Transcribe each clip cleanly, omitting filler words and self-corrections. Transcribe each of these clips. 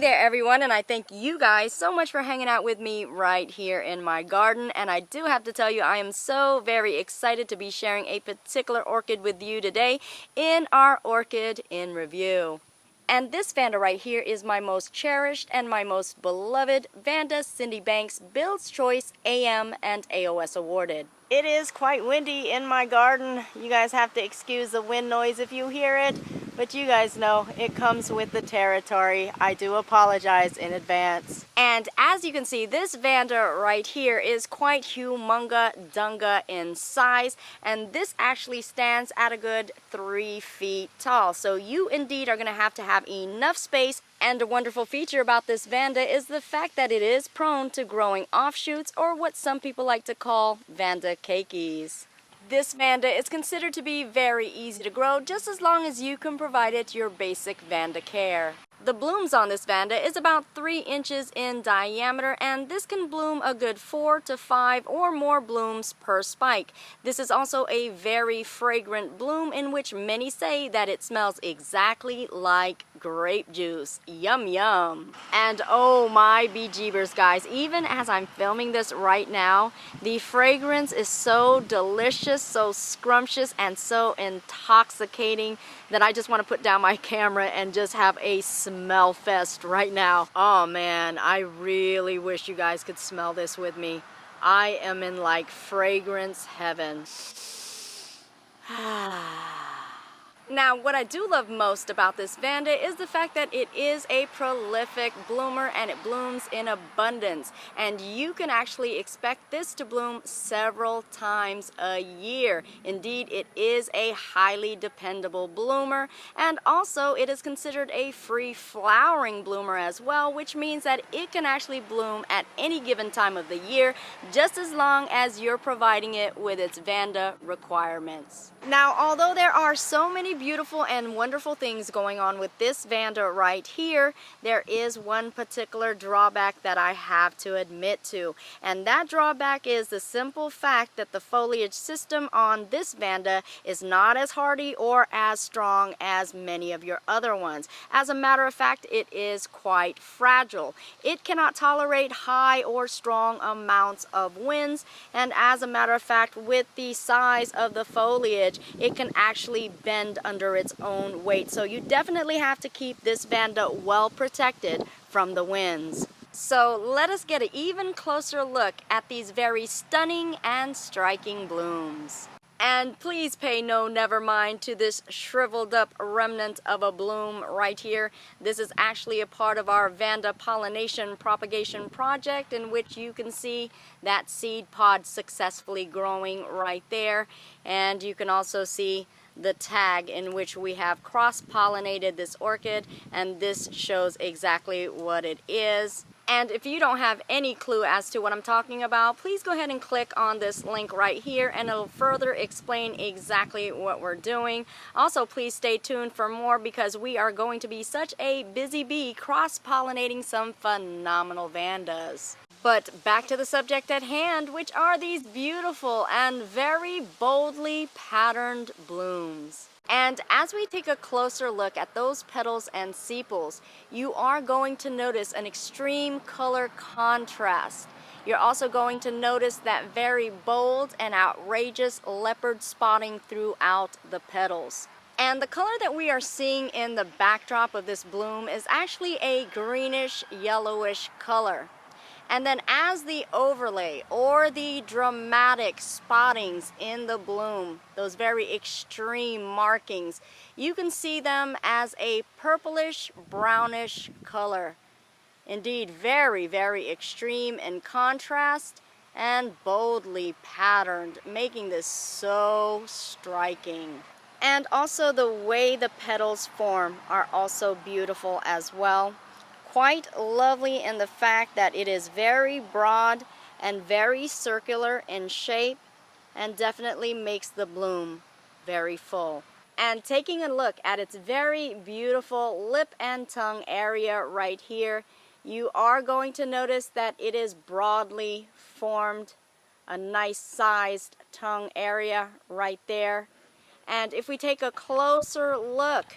there everyone, and I thank you guys so much for hanging out with me right here in my garden. And I do have to tell you, I am so very excited to be sharing a particular orchid with you today in our Orchid in Review. And this Vanda right here is my most cherished and my most beloved Vanda Cindy Banks Build's Choice AM and AOS awarded. It is quite windy in my garden. You guys have to excuse the wind noise if you hear it, but you guys know it comes with the territory. I do apologize in advance. And as you can see, this Vanda right here is quite humunga-dunga in size, and this actually stands at a good 3 feet tall. So you indeed are going to have enough space. And a wonderful feature about this Vanda is the fact that it is prone to growing offshoots, or what some people like to call Vanda cakeys. This Vanda is considered to be very easy to grow, just as long as you can provide it your basic Vanda care. The blooms on this Vanda is about 3 inches in diameter, and this can bloom a good 4 to 5 or more blooms per spike. This is also a very fragrant bloom, in which many say that it smells exactly like grape juice. Yum yum. And oh my bejeebers guys, even as I'm filming this right now, the fragrance is so delicious, so scrumptious, and so intoxicating that I just want to put down my camera and just have a smell fest right now. Oh man, I really wish you guys could smell this with me. I am in like fragrance heaven. Now, what I do love most about this Vanda is the fact that it is a prolific bloomer and it blooms in abundance. And you can actually expect this to bloom several times a year. Indeed, it is a highly dependable bloomer, and also it is considered a free flowering bloomer as well, which means that it can actually bloom at any given time of the year, just as long as you're providing it with its Vanda requirements. Now, although there are so many beautiful and wonderful things going on with this Vanda right here, there is one particular drawback that I have to admit to. And that drawback is the simple fact that the foliage system on this Vanda is not as hardy or as strong as many of your other ones. As a matter of fact, it is quite fragile. It cannot tolerate high or strong amounts of winds, and as a matter of fact, with the size of the foliage, it can actually bend under its own weight. So you definitely have to keep this Vanda well protected from the winds. So let us get an even closer look at these very stunning and striking blooms. And please pay no never mind to this shriveled up remnant of a bloom right here. This is actually a part of our Vanda pollination propagation project, in which you can see that seed pod successfully growing right there. And you can also see the tag in which we have cross-pollinated this orchid, and this shows exactly what it is. And if you don't have any clue as to what I'm talking about, please go ahead and click on this link right here, and it'll further explain exactly what we're doing. Also, please stay tuned for more, because we are going to be such a busy bee cross-pollinating some phenomenal Vandas. But back to the subject at hand, which are these beautiful and very boldly patterned blooms. And as we take a closer look at those petals and sepals, you are going to notice an extreme color contrast. You're also going to notice that very bold and outrageous leopard spotting throughout the petals. And the color that we are seeing in the backdrop of this bloom is actually a greenish yellowish color. And then as the overlay or the dramatic spottings in the bloom, those very extreme markings, you can see them as a purplish brownish color. Indeed, very, very extreme in contrast and boldly patterned, making this so striking. And also the way the petals form are also beautiful as well. Quite lovely in the fact that it is very broad and very circular in shape, and definitely makes the bloom very full. And taking a look at its very beautiful lip and tongue area right here, you are going to notice that it is broadly formed, a nice sized tongue area right there. And if we take a closer look,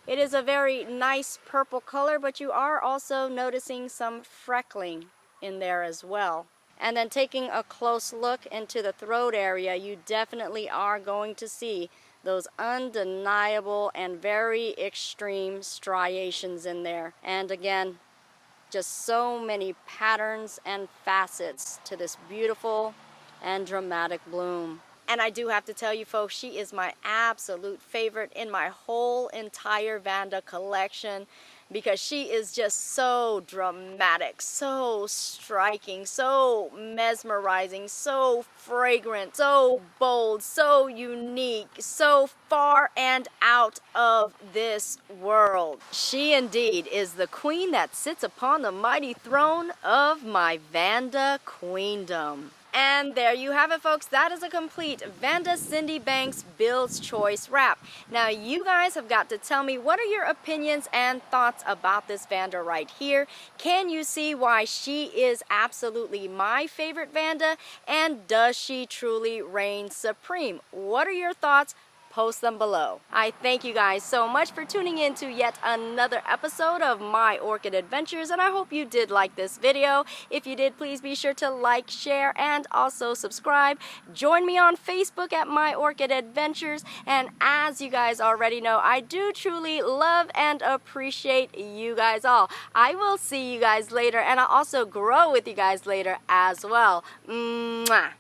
It is a very nice purple color, but you are also noticing some freckling in there as well. And then taking a close look into the throat area, you definitely are going to see those undeniable and very extreme striations in there. And again, just so many patterns and facets to this beautiful and dramatic bloom. And I do have to tell you folks, she is my absolute favorite in my whole entire Vanda collection, because she is just so dramatic, so striking, so mesmerizing, so fragrant, so bold, so unique, so far and out of this world. She indeed is the queen that sits upon the mighty throne of my Vanda Queendom. And there you have it, folks. That is a complete Vanda Cindy Banks Bill's Choice wrap. Now, you guys have got to tell me, what are your opinions and thoughts about this Vanda right here? Can you see why she is absolutely my favorite Vanda? And does she truly reign supreme? What are your thoughts? Post them below. I thank you guys so much for tuning in to yet another episode of My Orchid Adventures, and I hope you did like this video. If you did, please be sure to like, share, and also subscribe. Join me on Facebook at My Orchid Adventures, and as you guys already know, I do truly love and appreciate you guys all. I will see you guys later, and I'll also grow with you guys later as well. Mwah.